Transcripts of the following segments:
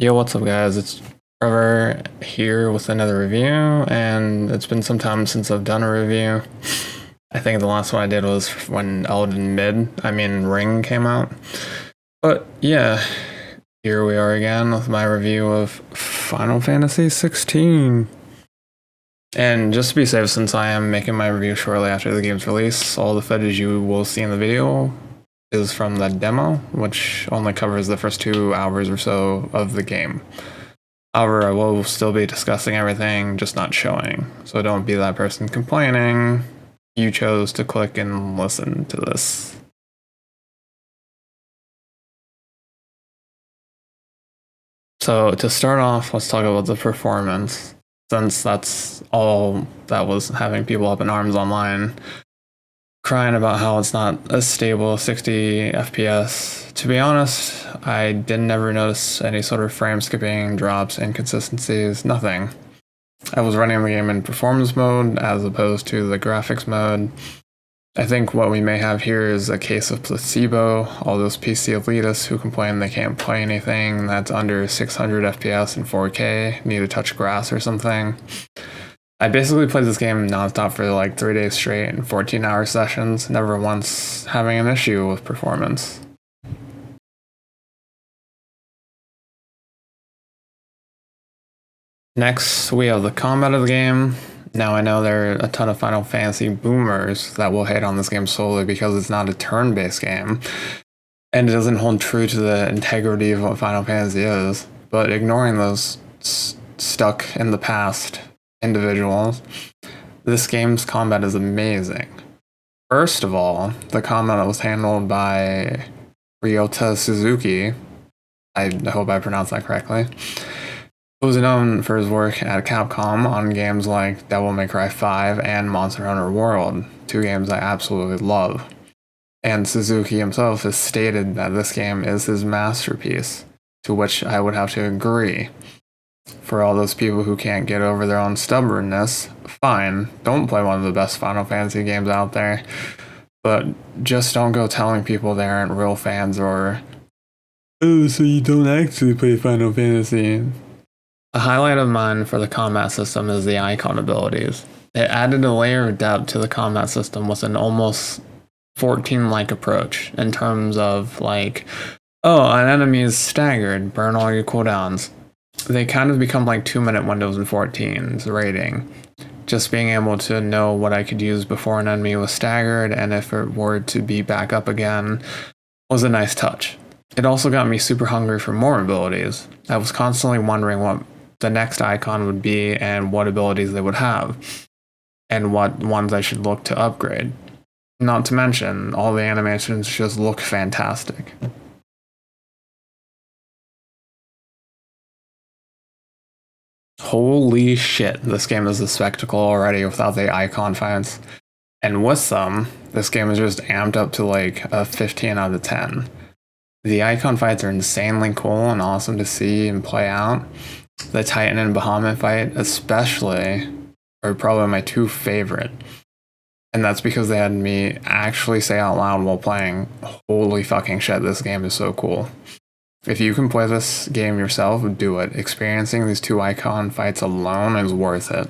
Yo, what's up, guys? It's Trevor here with another review, and it's been some time since I've done a review. I think the last one I did was when Ring came out. But yeah, here we are again with my review of Final Fantasy XVI. And just to be safe, since I am making my review shortly after the game's release, all the footage you will see in the video is from the demo, which only covers the first 2 hours or so of the game. However, I will still be discussing everything, just not showing. So don't be that person complaining you chose to click and listen to this. So to start off, let's talk about the performance, since that's all that was having people up in arms online, crying about how it's not a stable 60 FPS. To be honest, I didn't ever notice any sort of frame skipping, drops, inconsistencies, nothing. I was running the game in performance mode as opposed to the graphics mode. I think what we may have here is a case of placebo, all those PC elitists who complain they can't play anything that's under 600 FPS in 4K, need to touch grass or something. I basically played this game nonstop for like 3 days straight in 14-hour sessions, never once having an issue with performance. Next, we have the combat of the game. Now, I know there are a ton of Final Fantasy boomers that will hate on this game solely because it's not a turn-based game, and it doesn't hold true to the integrity of what Final Fantasy is. But ignoring those stuck in the past individuals, this game's combat is amazing. First of all, the combat was handled by Ryota Suzuki. I hope I pronounced that correctly. He was known for his work at Capcom on games like Devil May Cry 5 and Monster Hunter World, 2 games I absolutely love. And Suzuki himself has stated that this game is his masterpiece, to which I would have to agree. For all those people who can't get over their own stubbornness, fine, don't play one of the best Final Fantasy games out there, but just don't go telling people they aren't real fans or, oh, so you don't actually play Final Fantasy. A highlight of mine for the combat system is the icon abilities. It added a layer of depth to the combat system with an almost 14-like approach in terms of like, oh, an enemy is staggered, burn all your cooldowns. They kind of become like 2-minute windows in 14's rating. Just being able to know what I could use before an enemy was staggered and if it were to be back up again was a nice touch. It also got me super hungry for more abilities. I was constantly wondering what the next icon would be and what abilities they would have, and what ones I should look to upgrade. Not to mention, all the animations just look fantastic. Holy shit, this game is a spectacle already without the icon fights. And with them, this game is just amped up to like a 15 out of 10. The icon fights are insanely cool and awesome to see and play out. The Titan and Bahamut fight especially are probably my 2 favorite. And that's because they had me actually say out loud while playing, holy fucking shit, this game is so cool. If you can play this game yourself, do it. Experiencing these 2 icon fights alone is worth it.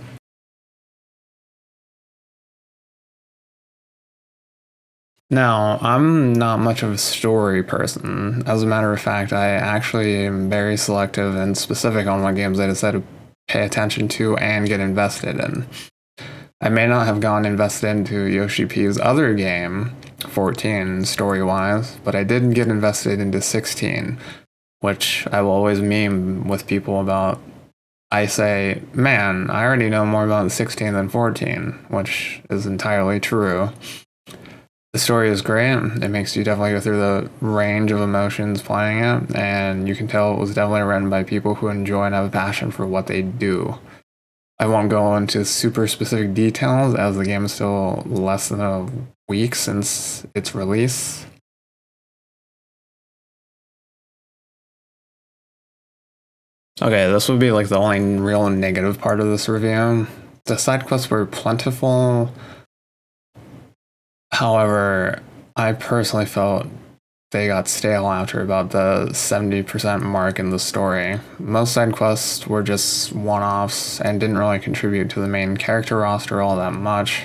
Now, I'm not much of a story person. As a matter of fact, I actually am very selective and specific on what games I decide to pay attention to and get invested in. I may not have gone invested into Yoshi P's other game, 14, story-wise, but I did get invested into 16, which I will always meme with people about. I say, man, I already know more about 16 than 14, which is entirely true. The story is great. It makes you definitely go through the range of emotions playing it, and you can tell it was definitely written by people who enjoy and have a passion for what they do. I won't go into super specific details as the game is still less than a week since its release. Okay, this would be like the only real negative part of this review. The side quests were plentiful. However, I personally felt they got stale after about the 70% mark in the story. Most side quests were just one-offs and didn't really contribute to the main character roster all that much.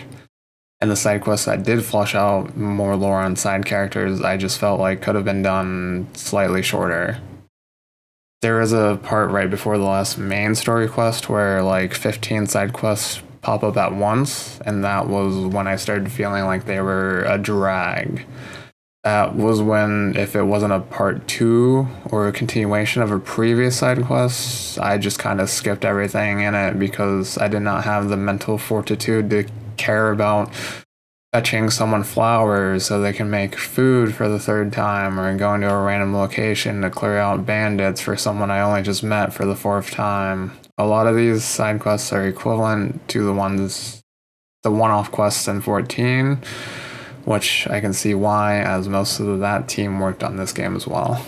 And the side quests that did flesh out more lore on side characters, I just felt like could have been done slightly shorter. There is a part right before the last main story quest where like 15 side quests pop up at once, and that was when I started feeling like they were a drag. That was when, if it wasn't a part 2 or a continuation of a previous side quest, I just kind of skipped everything in it because I did not have the mental fortitude to care about fetching someone flowers so they can make food for the 3rd time, or going to a random location to clear out bandits for someone I only just met for the 4th time. A lot of these side quests are equivalent to the one-off quests in 14, which I can see why, as most of that team worked on this game as well.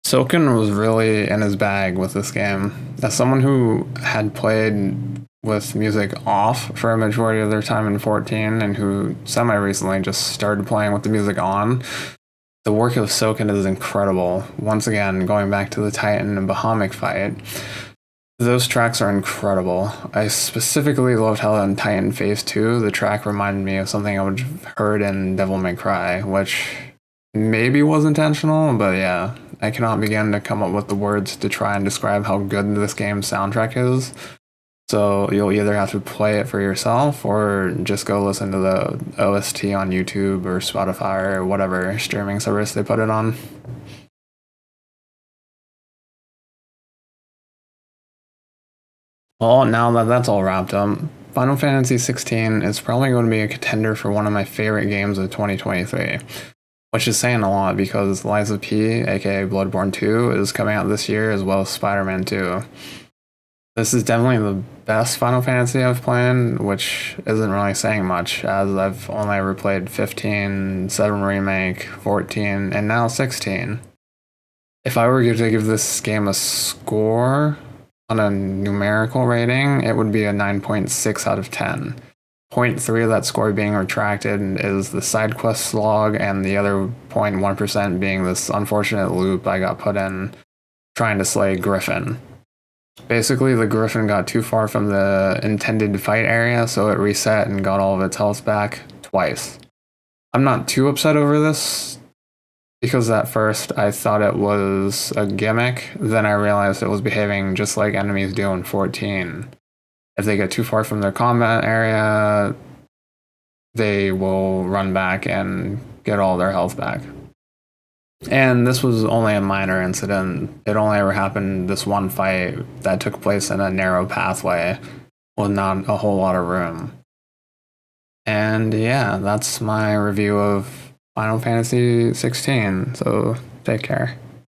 Soken was really in his bag with this game. As someone who had played with music off for a majority of their time in 14, and who semi-recently just started playing with the music on, the work of Soken is incredible. Once again, going back to the Titan and Bahamut fight, those tracks are incredible. I specifically loved how in Titan Phase 2, the track reminded me of something I would have heard in Devil May Cry, which maybe was intentional, but yeah, I cannot begin to come up with the words to try and describe how good this game's soundtrack is. So you'll either have to play it for yourself or just go listen to the OST on YouTube or Spotify or whatever streaming service they put it on. Well, now that that's all wrapped up, Final Fantasy XVI is probably going to be a contender for one of my favorite games of 2023, which is saying a lot because Lies of P, aka Bloodborne 2, is coming out this year, as well as Spider-Man 2. This is definitely the best Final Fantasy I've played, which isn't really saying much, as I've only ever played 15, 7 Remake, 14, and now 16. If I were to give this game a score on a numerical rating, it would be a 9.6 out of 10. 0.3 of that score being retracted is the side quest slog, and the other 0.1% being this unfortunate loop I got put in trying to slay Griffin. Basically, the Griffin got too far from the intended fight area, so it reset and got all of its health back twice. I'm not too upset over this, because at first I thought it was a gimmick, then I realized it was behaving just like enemies do in 14. If they get too far from their combat area, they will run back and get all their health back. And this was only a minor incident. It only ever happened this one fight that took place in a narrow pathway with not a whole lot of room. And yeah, that's my review of Final Fantasy XVI, so take care.